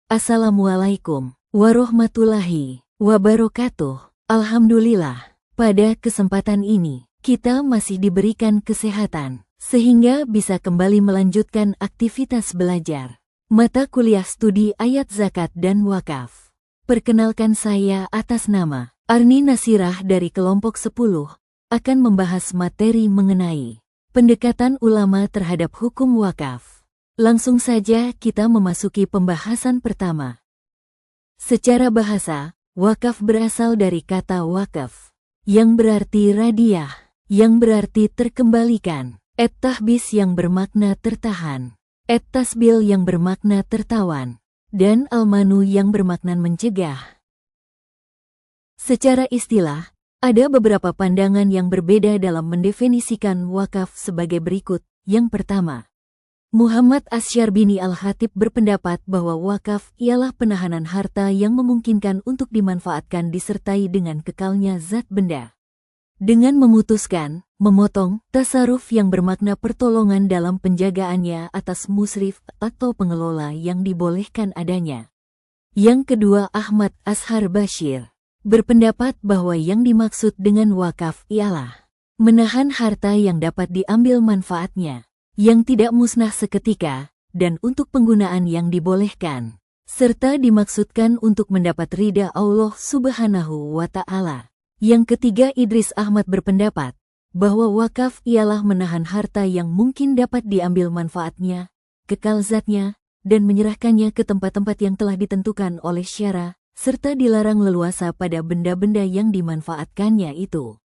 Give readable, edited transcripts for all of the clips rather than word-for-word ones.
Assalamualaikum warahmatullahi wabarakatuh. Alhamdulillah, pada kesempatan ini, kita masih diberikan kesehatan, sehingga bisa kembali melanjutkan aktivitas belajar mata kuliah studi ayat zakat dan wakaf. Perkenalkan, saya atas nama Arni Nasirah dari kelompok 10, akan membahas materi mengenai pendekatan ulama terhadap hukum wakaf. Langsung saja kita memasuki pembahasan pertama. Secara bahasa, wakaf berasal dari kata wakaf, yang berarti radiah, yang berarti terkembalikan, tahbis yang bermakna tertahan, tasbil yang bermakna tertawan, dan almanu yang bermakna mencegah. Secara istilah, ada beberapa pandangan yang berbeda dalam mendefinisikan wakaf sebagai berikut. Yang pertama, Muhammad Asy'arbini Al-Khatib berpendapat bahwa wakaf ialah penahanan harta yang memungkinkan untuk dimanfaatkan disertai dengan kekalnya zat benda. Dengan memutuskan, memotong, tasarruf yang bermakna pertolongan dalam penjagaannya atas musrif atau pengelola yang dibolehkan adanya. Yang kedua, Ahmad Ashar Bashir berpendapat bahwa yang dimaksud dengan wakaf ialah menahan harta yang dapat diambil manfaatnya, yang tidak musnah seketika, dan untuk penggunaan yang dibolehkan, serta dimaksudkan untuk mendapat ridha Allah Subhanahu wa Ta'ala. Yang ketiga, Idris Ahmad berpendapat bahwa wakaf ialah menahan harta yang mungkin dapat diambil manfaatnya, kekal zatnya, dan menyerahkannya ke tempat-tempat yang telah ditentukan oleh syara, serta dilarang leluasa pada benda-benda yang dimanfaatkannya itu.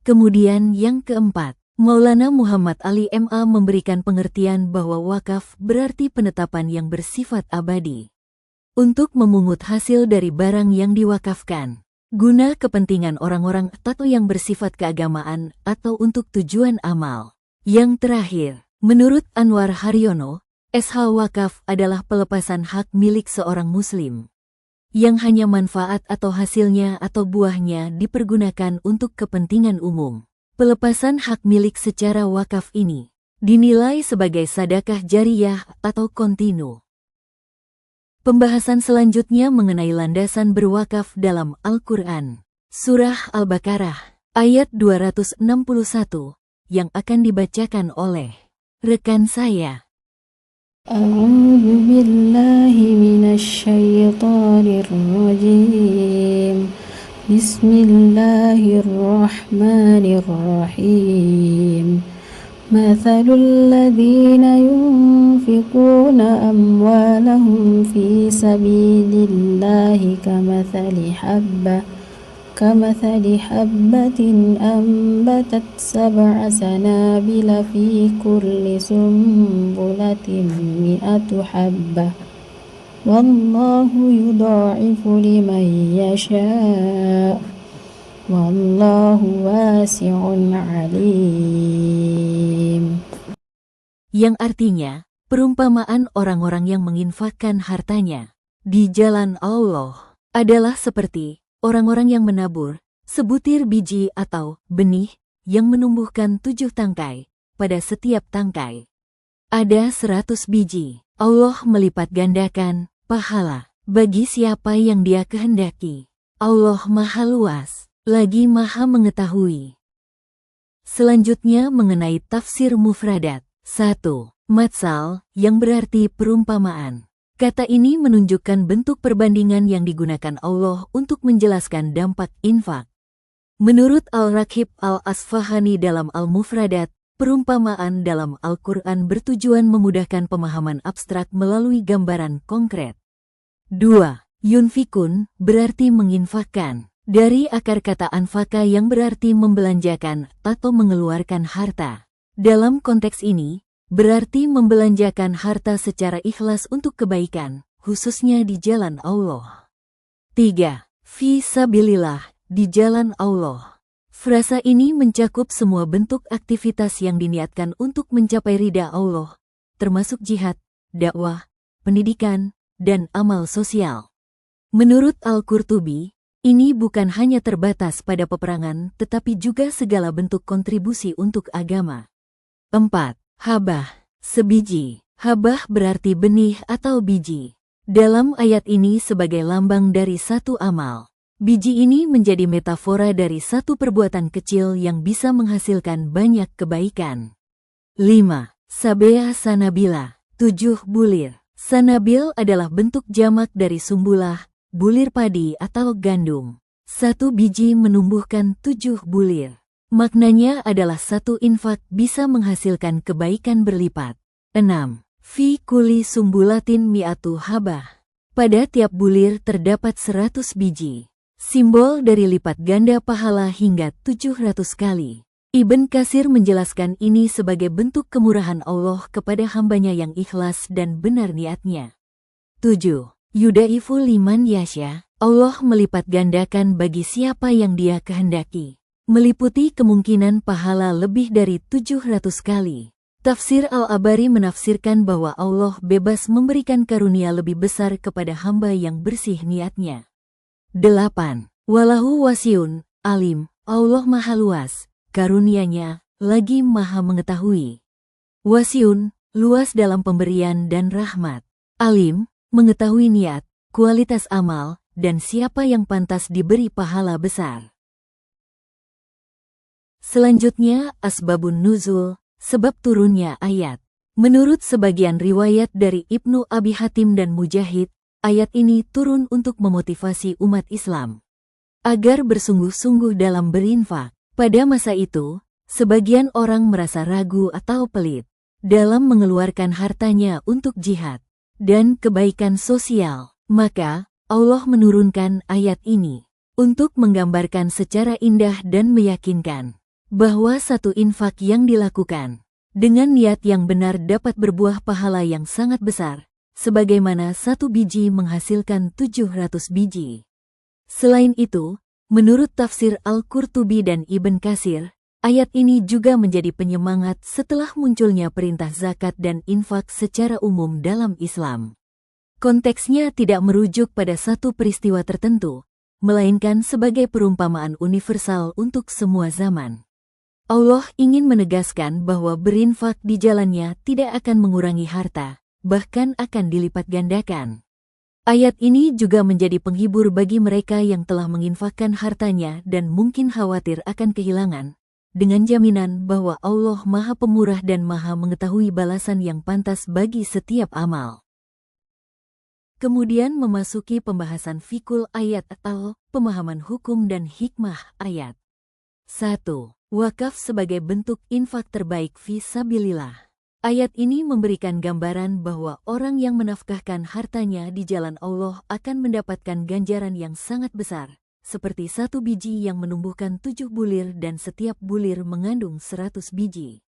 Kemudian yang keempat, Maulana Muhammad Ali MA memberikan pengertian bahwa wakaf berarti penetapan yang bersifat abadi untuk memungut hasil dari barang yang diwakafkan guna kepentingan orang-orang atau yang bersifat keagamaan atau untuk tujuan amal. Yang terakhir, menurut Anwar Haryono, SH wakaf adalah pelepasan hak milik seorang muslim yang hanya manfaat atau hasilnya atau buahnya dipergunakan untuk kepentingan umum. Pelepasan hak milik secara wakaf ini dinilai sebagai sedekah jariyah atau kontinu. Pembahasan selanjutnya mengenai landasan berwakaf dalam Al-Quran. Surah Al-Baqarah, ayat 261, yang akan dibacakan oleh rekan saya. A'udzu billahi minasyaitonir rajim. Bismillahirrahmanirrahim. Mathalul ladzina yunfiquna amwalahum fi sabilillahi kamathali habbatin ambatat sab'a sanabila fi kulli sumbulatin mi'atu habbah. Wallahu yudha'ifu liman yasha'. Wallahu wasi'un alim. Yang artinya, perumpamaan orang-orang yang menginfakkan hartanya di jalan Allah adalah seperti orang-orang yang menabur sebutir biji atau benih yang menumbuhkan 7 tangkai. Pada setiap tangkai ada 100 biji. Allah melipat gandakan pahala bagi siapa yang Dia kehendaki. Allah Maha Luas, lagi Maha Mengetahui. Selanjutnya mengenai tafsir mufradat. 1. Matsal, yang berarti perumpamaan. Kata ini menunjukkan bentuk perbandingan yang digunakan Allah untuk menjelaskan dampak infak. Menurut Al-Raghib Al-Asfahani dalam Al-Mufradat, perumpamaan dalam Al-Quran bertujuan memudahkan pemahaman abstrak melalui gambaran konkret. 2. Yunfikun berarti menginfakkan, dari akar kata anfaka yang berarti membelanjakan atau mengeluarkan harta. Dalam konteks ini, berarti membelanjakan harta secara ikhlas untuk kebaikan, khususnya di jalan Allah. 3. Fi sabilillah, di jalan Allah. Frasa ini mencakup semua bentuk aktivitas yang diniatkan untuk mencapai ridha Allah, termasuk jihad, dakwah, pendidikan, dan amal sosial. Menurut Al-Qurtubi, ini bukan hanya terbatas pada peperangan tetapi juga segala bentuk kontribusi untuk agama. 4. Habah, sebiji. Habah berarti benih atau biji. dalam ayat ini sebagai lambang dari satu amal. Biji ini menjadi metafora dari satu perbuatan kecil yang bisa menghasilkan banyak kebaikan. 5. Sabea sanabila. 7. Bulir. Sanabil adalah bentuk jamak dari sumbulah, bulir padi atau gandum. Satu biji menumbuhkan 7 bulir. Maknanya adalah satu infak bisa menghasilkan kebaikan berlipat. 6. Fi kuli sumbulatin mi'atu habah. Pada tiap bulir terdapat 100 biji. Simbol dari lipat ganda pahala hingga 700 kali. Ibn Katsir menjelaskan ini sebagai bentuk kemurahan Allah kepada hambanya yang ikhlas dan benar niatnya. 7. Yudaifu liman yasya. Allah melipat gandakan bagi siapa yang Dia kehendaki. Meliputi kemungkinan pahala lebih dari 700 kali. Tafsir Al-Abari menafsirkan bahwa Allah bebas memberikan karunia lebih besar kepada hamba yang bersih niatnya. 8. Walahu wasiun, alim. Allah maha luas, karunia-Nya, lagi maha mengetahui. Wasiun, luas dalam pemberian dan rahmat. Alim, mengetahui niat, kualitas amal, dan siapa yang pantas diberi pahala besar. Selanjutnya, asbabun nuzul, sebab turunnya ayat. Menurut sebagian riwayat dari Ibnu Abi Hatim dan Mujahid, ayat ini turun untuk memotivasi umat Islam agar bersungguh-sungguh dalam berinfak. Pada masa itu, sebagian orang merasa ragu atau pelit dalam mengeluarkan hartanya untuk jihad dan kebaikan sosial. Maka, Allah menurunkan ayat ini untuk menggambarkan secara indah dan meyakinkan bahwa satu infak yang dilakukan dengan niat yang benar dapat berbuah pahala yang sangat besar, sebagaimana satu biji menghasilkan 700 biji. Selain itu, menurut tafsir Al-Qurtubi dan Ibn Katsir, ayat ini juga menjadi penyemangat setelah munculnya perintah zakat dan infak secara umum dalam Islam. Konteksnya tidak merujuk pada satu peristiwa tertentu, melainkan sebagai perumpamaan universal untuk semua zaman. Allah ingin menegaskan bahwa berinfak di jalannya tidak akan mengurangi harta, bahkan akan dilipat gandakan. Ayat ini juga menjadi penghibur bagi mereka yang telah menginfakkan hartanya dan mungkin khawatir akan kehilangan, dengan jaminan bahwa Allah Maha Pemurah dan Maha Mengetahui balasan yang pantas bagi setiap amal. Kemudian memasuki pembahasan fikul ayat atau pemahaman hukum dan hikmah ayat. 1. Wakaf sebagai bentuk infak terbaik fi sabilillah. Ayat ini memberikan gambaran bahwa orang yang menafkahkan hartanya di jalan Allah akan mendapatkan ganjaran yang sangat besar, seperti satu biji yang menumbuhkan 7 bulir dan setiap bulir mengandung 100 biji.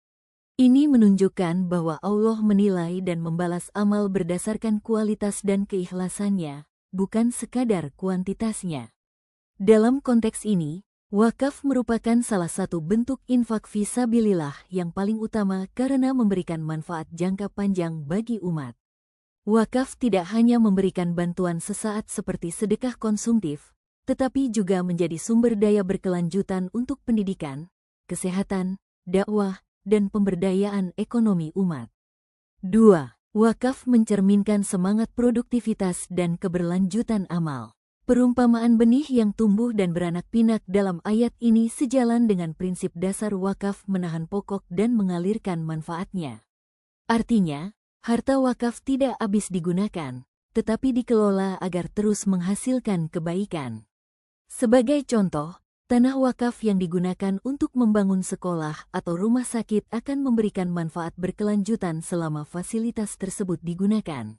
Ini menunjukkan bahwa Allah menilai dan membalas amal berdasarkan kualitas dan keikhlasannya, bukan sekadar kuantitasnya. Dalam konteks ini, wakaf merupakan salah satu bentuk infak fisabilillah yang paling utama karena memberikan manfaat jangka panjang bagi umat. Wakaf tidak hanya memberikan bantuan sesaat seperti sedekah konsumtif, tetapi juga menjadi sumber daya berkelanjutan untuk pendidikan, kesehatan, dakwah, dan pemberdayaan ekonomi umat. 2. Wakaf mencerminkan semangat produktivitas dan keberlanjutan amal. Perumpamaan benih yang tumbuh dan beranak pinak dalam ayat ini sejalan dengan prinsip dasar wakaf menahan pokok dan mengalirkan manfaatnya. Artinya, harta wakaf tidak habis digunakan, tetapi dikelola agar terus menghasilkan kebaikan. Sebagai contoh, tanah wakaf yang digunakan untuk membangun sekolah atau rumah sakit akan memberikan manfaat berkelanjutan selama fasilitas tersebut digunakan.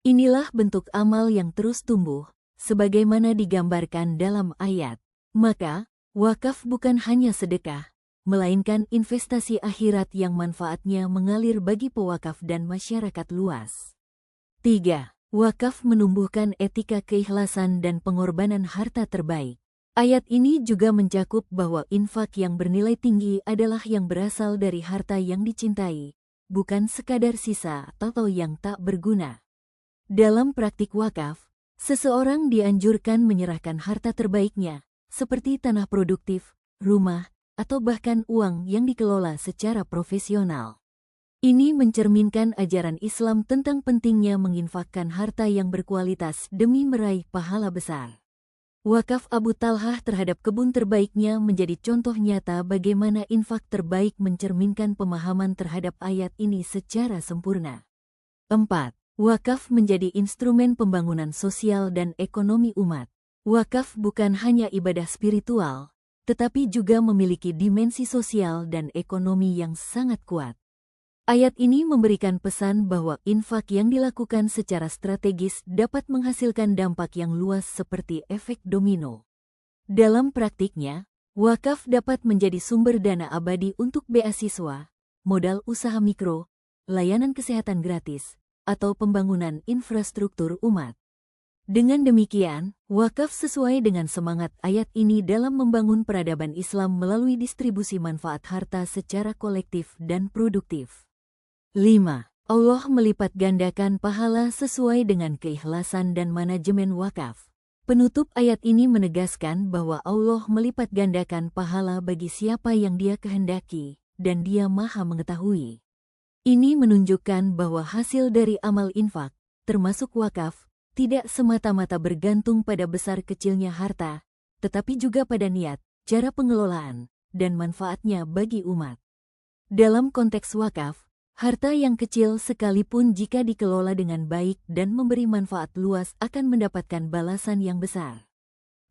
Inilah bentuk amal yang terus tumbuh, sebagaimana digambarkan dalam ayat. Maka, wakaf bukan hanya sedekah, melainkan investasi akhirat yang manfaatnya mengalir bagi pewakaf dan masyarakat luas. 3. Wakaf menumbuhkan etika keikhlasan dan pengorbanan harta terbaik. Ayat ini juga mencakup bahwa infak yang bernilai tinggi adalah yang berasal dari harta yang dicintai, bukan sekadar sisa atau yang tak berguna. Dalam praktik wakaf, seseorang dianjurkan menyerahkan harta terbaiknya, seperti tanah produktif, rumah, atau bahkan uang yang dikelola secara profesional. Ini mencerminkan ajaran Islam tentang pentingnya menginfakkan harta yang berkualitas demi meraih pahala besar. Wakaf Abu Talhah terhadap kebun terbaiknya menjadi contoh nyata bagaimana infak terbaik mencerminkan pemahaman terhadap ayat ini secara sempurna. 4. Wakaf menjadi instrumen pembangunan sosial dan ekonomi umat. Wakaf bukan hanya ibadah spiritual, tetapi juga memiliki dimensi sosial dan ekonomi yang sangat kuat. Ayat ini memberikan pesan bahwa infak yang dilakukan secara strategis dapat menghasilkan dampak yang luas seperti efek domino. Dalam praktiknya, wakaf dapat menjadi sumber dana abadi untuk beasiswa, modal usaha mikro, layanan kesehatan gratis, atau pembangunan infrastruktur umat. Dengan demikian, wakaf sesuai dengan semangat ayat ini dalam membangun peradaban Islam melalui distribusi manfaat harta secara kolektif dan produktif. 5. Allah melipat gandakan pahala sesuai dengan keikhlasan dan manajemen wakaf. Penutup ayat ini menegaskan bahwa Allah melipat gandakan pahala bagi siapa yang Dia kehendaki, dan Dia Maha mengetahui. Ini menunjukkan bahwa hasil dari amal infak, termasuk wakaf, tidak semata-mata bergantung pada besar kecilnya harta, tetapi juga pada niat, cara pengelolaan, dan manfaatnya bagi umat. Dalam konteks wakaf, harta yang kecil sekalipun jika dikelola dengan baik dan memberi manfaat luas akan mendapatkan balasan yang besar.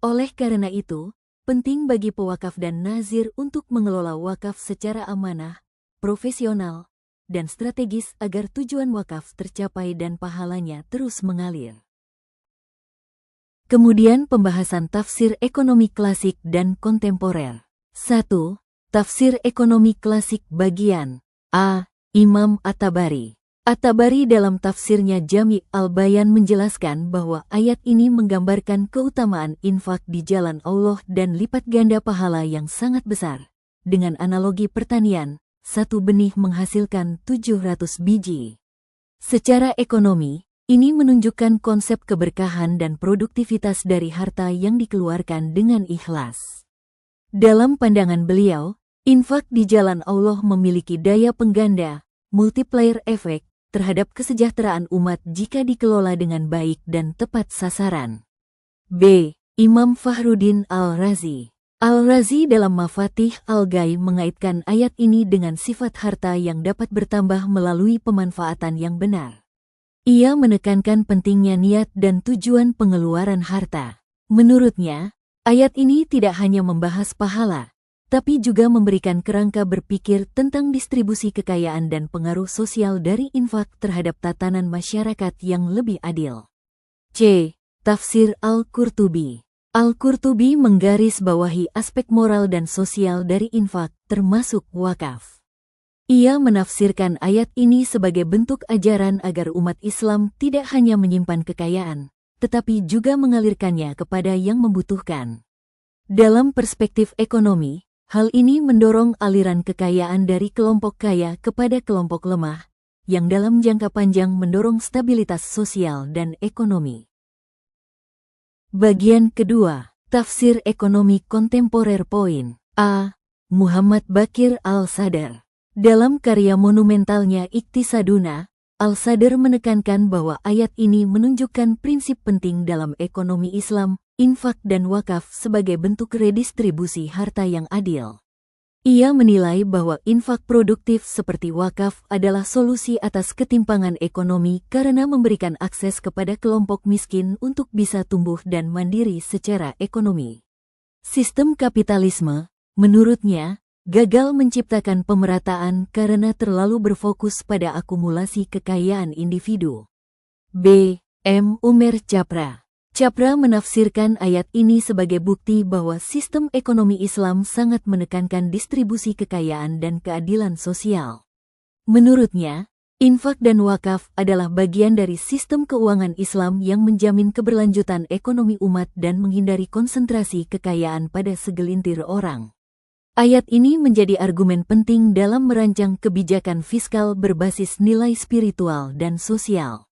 Oleh karena itu, penting bagi pewakaf dan nazir untuk mengelola wakaf secara amanah, profesional, dan strategis agar tujuan wakaf tercapai dan pahalanya terus mengalir. Kemudian pembahasan tafsir ekonomi klasik dan kontemporer. 1. Tafsir ekonomi klasik bagian A. Imam At-Tabari. At-Tabari dalam tafsirnya Jami' al-Bayan menjelaskan bahwa ayat ini menggambarkan keutamaan infak di jalan Allah dan lipat ganda pahala yang sangat besar. Dengan analogi pertanian, satu benih menghasilkan 700 biji. Secara ekonomi, ini menunjukkan konsep keberkahan dan produktivitas dari harta yang dikeluarkan dengan ikhlas. Dalam pandangan beliau, infak di jalan Allah memiliki daya pengganda, multiplier effect, terhadap kesejahteraan umat jika dikelola dengan baik dan tepat sasaran. B. Imam Fakhruddin Al-Razi. Al-Razi dalam Mafatih Al-Ghaib mengaitkan ayat ini dengan sifat harta yang dapat bertambah melalui pemanfaatan yang benar. Ia menekankan pentingnya niat dan tujuan pengeluaran harta. Menurutnya, ayat ini tidak hanya membahas pahala, tapi juga memberikan kerangka berpikir tentang distribusi kekayaan dan pengaruh sosial dari infak terhadap tatanan masyarakat yang lebih adil. C. Tafsir Al-Qurtubi. Al-Qurtubi menggarisbawahi aspek moral dan sosial dari infak, termasuk wakaf. Ia menafsirkan ayat ini sebagai bentuk ajaran agar umat Islam tidak hanya menyimpan kekayaan, tetapi juga mengalirkannya kepada yang membutuhkan. Dalam perspektif ekonomi, hal ini mendorong aliran kekayaan dari kelompok kaya kepada kelompok lemah, yang dalam jangka panjang mendorong stabilitas sosial dan ekonomi. Bagian kedua, tafsir ekonomi kontemporer poin A. Muhammad Bakir Al-Sadr. Dalam karya monumentalnya Iqtisaduna, Al-Sadr menekankan bahwa ayat ini menunjukkan prinsip penting dalam ekonomi Islam, infak dan wakaf sebagai bentuk redistribusi harta yang adil. Ia menilai bahwa infak produktif seperti wakaf adalah solusi atas ketimpangan ekonomi karena memberikan akses kepada kelompok miskin untuk bisa tumbuh dan mandiri secara ekonomi. Sistem kapitalisme, menurutnya, gagal menciptakan pemerataan karena terlalu berfokus pada akumulasi kekayaan individu. B. M. Umer Capra. Capra menafsirkan ayat ini sebagai bukti bahwa sistem ekonomi Islam sangat menekankan distribusi kekayaan dan keadilan sosial. Menurutnya, infak dan wakaf adalah bagian dari sistem keuangan Islam yang menjamin keberlanjutan ekonomi umat dan menghindari konsentrasi kekayaan pada segelintir orang. Ayat ini menjadi argumen penting dalam merancang kebijakan fiskal berbasis nilai spiritual dan sosial.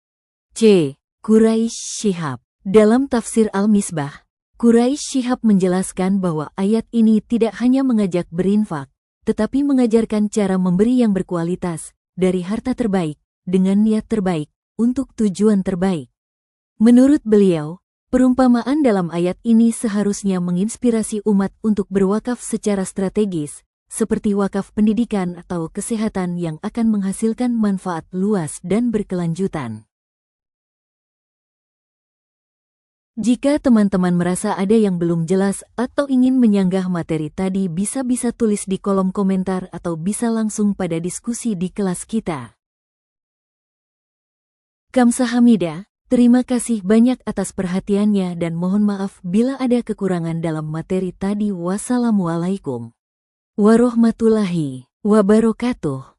C. Quraisy Shihab. Dalam tafsir Al-Misbah, Quraisy Shihab menjelaskan bahwa ayat ini tidak hanya mengajak berinfak, tetapi mengajarkan cara memberi yang berkualitas, dari harta terbaik, dengan niat terbaik, untuk tujuan terbaik. Menurut beliau, perumpamaan dalam ayat ini seharusnya menginspirasi umat untuk berwakaf secara strategis, seperti wakaf pendidikan atau kesehatan yang akan menghasilkan manfaat luas dan berkelanjutan. Jika teman-teman merasa ada yang belum jelas atau ingin menyanggah materi tadi, bisa tulis di kolom komentar atau bisa langsung pada diskusi di kelas kita. Kamsahamnida, terima kasih banyak atas perhatiannya dan mohon maaf bila ada kekurangan dalam materi tadi. Wassalamualaikum warahmatullahi wabarakatuh.